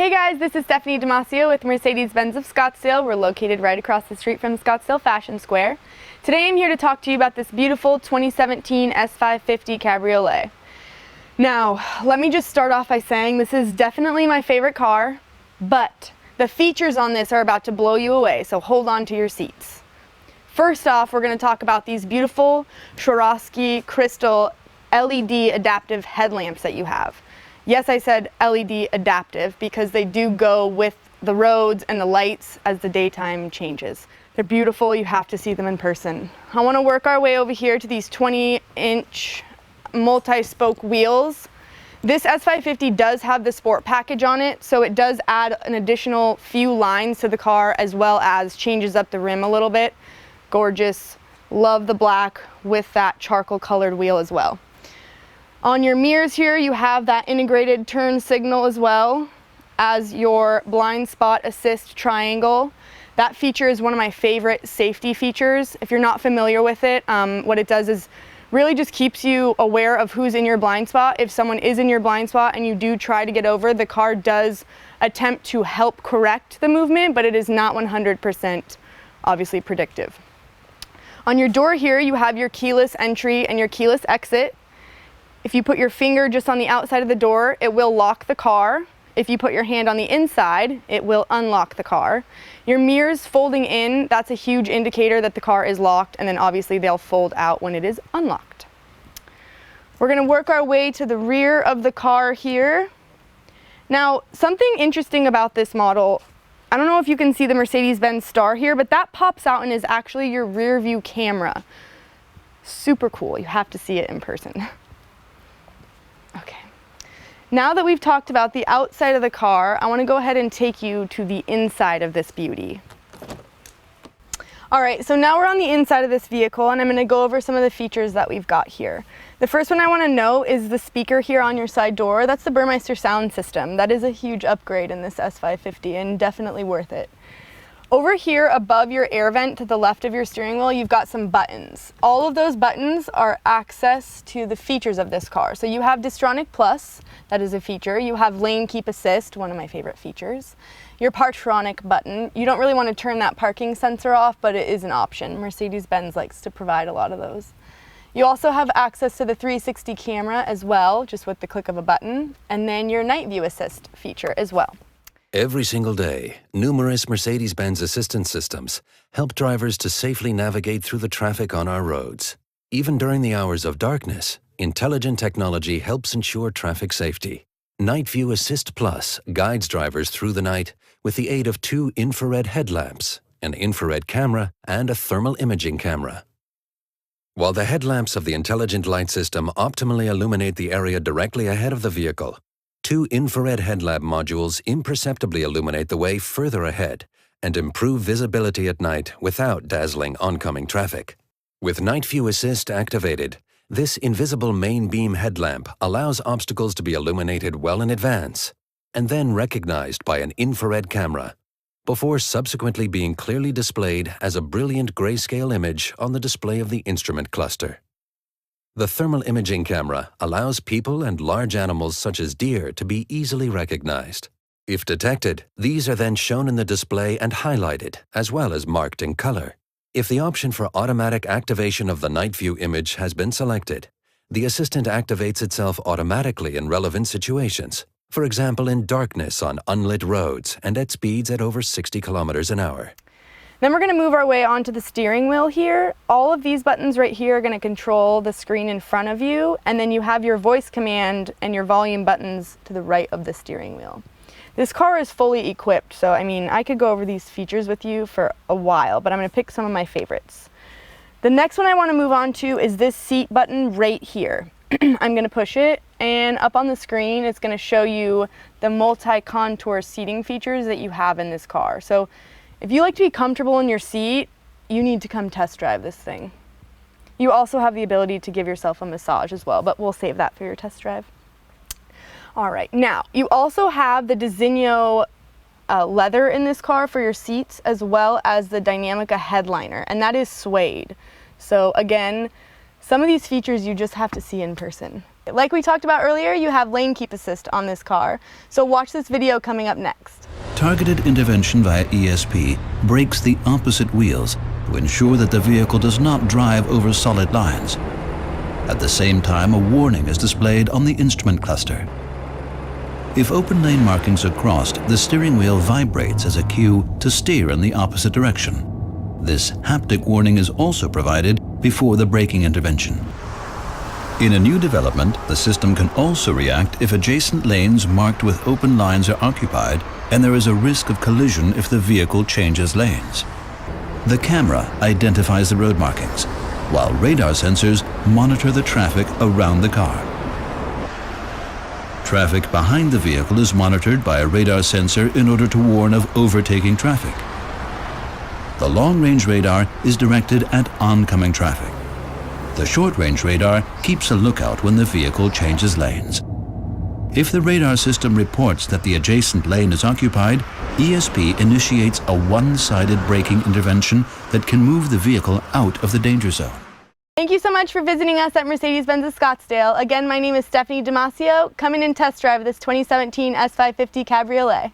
Hey guys, this is Stephanie Damasio with Mercedes-Benz of Scottsdale. We're located right across the street from Scottsdale Fashion Square. Today I'm here to talk to you about this beautiful 2017 S550 Cabriolet. Now, let me just start off by saying this is definitely my favorite car, but the features on this are about to blow you away, so hold on to your seats. First off, we're going to talk about these beautiful SWAROVSKI crystal LED adaptive headlamps that you have. Yes, I said LED adaptive because they do go with the roads and the lights as the daytime changes. They're beautiful, you have to see them in person. I want to work our way over here to these 20-inch multi-spoke wheels. This S550 does have the sport package on it, so it does add an additional few lines to the car as well as changes up the rim a little bit. Gorgeous. Love the black with that charcoal colored wheel as well. On your mirrors here, you have that integrated turn signal as well as your blind spot assist triangle. That feature is one of my favorite safety features. If you're not familiar with it, what it does is really just keeps you aware of who's in your blind spot. If someone is in your blind spot and you do try to get over, the car does attempt to help correct the movement, but it is not 100% obviously predictive. On your door here, you have your keyless entry and your keyless exit. If you put your finger just on the outside of the door, it will lock the car. If you put your hand on the inside, it will unlock the car. Your mirrors folding in, that's a huge indicator that the car is locked, and then obviously they'll fold out when it is unlocked. We're going to work our way to the rear of the car here. Now, something interesting about this model, I don't know if you can see the Mercedes-Benz star here, but that pops out and is actually your rear view camera. Super cool. You have to see it in person. Okay, now that we've talked about the outside of the car, I want to go ahead and take you to the inside of this beauty. All right, so now we're on the inside of this vehicle and I'm going to go over some of the features that we've got here. The first one I want to know is the speaker here on your side door. That's the Burmeister sound system. That is a huge upgrade in this S550 and definitely worth it. Over here above your air vent to the left of your steering wheel, you've got some buttons. All of those buttons are access to the features of this car. So you have Distronic Plus, that is a feature. You have Lane Keep Assist, one of my favorite features. Your Parktronic button. You don't really want to turn that parking sensor off, but it is an option. Mercedes-Benz likes to provide a lot of those. You also have access to the 360 camera as well, just with the click of a button, and then your Night View Assist feature as well. Every single day, numerous Mercedes-Benz assistance systems help drivers to safely navigate through the traffic on our roads. Even during the hours of darkness, intelligent technology helps ensure traffic safety. Night View Assist Plus guides drivers through the night with the aid of 2 infrared headlamps, an infrared camera, and a thermal imaging camera. While the headlamps of the intelligent light system optimally illuminate the area directly ahead of the vehicle, 2 infrared headlamp modules imperceptibly illuminate the way further ahead and improve visibility at night without dazzling oncoming traffic. With Night View Assist activated, this invisible main beam headlamp allows obstacles to be illuminated well in advance and then recognized by an infrared camera, before subsequently being clearly displayed as a brilliant grayscale image on the display of the instrument cluster. The thermal imaging camera allows people and large animals such as deer to be easily recognized. If detected, these are then shown in the display and highlighted, as well as marked in color. If the option for automatic activation of the night view image has been selected, the assistant activates itself automatically in relevant situations, for example in darkness on unlit roads and at speeds at over 60 kilometers an hour. Then we're going to move our way onto the steering wheel here. All of these buttons right here are going to control the screen in front of you, and then you have your voice command and your volume buttons to the right of the steering wheel. This car is fully equipped, so I mean, I could go over these features with you for a while, but I'm going to pick some of my favorites. The next one I want to move on to is this seat button right here. I'm going to push it, and up on the screen it's going to show you the multi-contour seating features that you have in this car. So if you like to be comfortable in your seat, you need to come test drive this thing. You also have the ability to give yourself a massage as well, but we'll save that for your test drive. All right, now you also have the Designo leather in this car for your seats, as well as the Dynamica headliner, and that is suede. So again, Some of these features you just have to see in person. Like we talked about earlier, you have lane keep assist on this car, so watch this video coming up next. Targeted intervention via ESP brakes the opposite wheels to ensure that the vehicle does not drive over solid lines. At the same time, a warning is displayed on the instrument cluster. If open lane markings are crossed, the steering wheel vibrates as a cue to steer in the opposite direction. This haptic warning is also provided before the braking intervention. In a new development, the system can also react if adjacent lanes marked with open lines are occupied and there is a risk of collision if the vehicle changes lanes. The camera identifies the road markings, while radar sensors monitor the traffic around the car. Traffic behind the vehicle is monitored by a radar sensor in order to warn of overtaking traffic. The long-range radar is directed at oncoming traffic. The short-range radar keeps a lookout when the vehicle changes lanes. If the radar system reports that the adjacent lane is occupied, ESP initiates a one-sided braking intervention that can move the vehicle out of the danger zone. Thank you so much for visiting us at Mercedes-Benz of Scottsdale. Again, my name is Stephanie Damasio. Come in and test drive this 2017 S550 Cabriolet.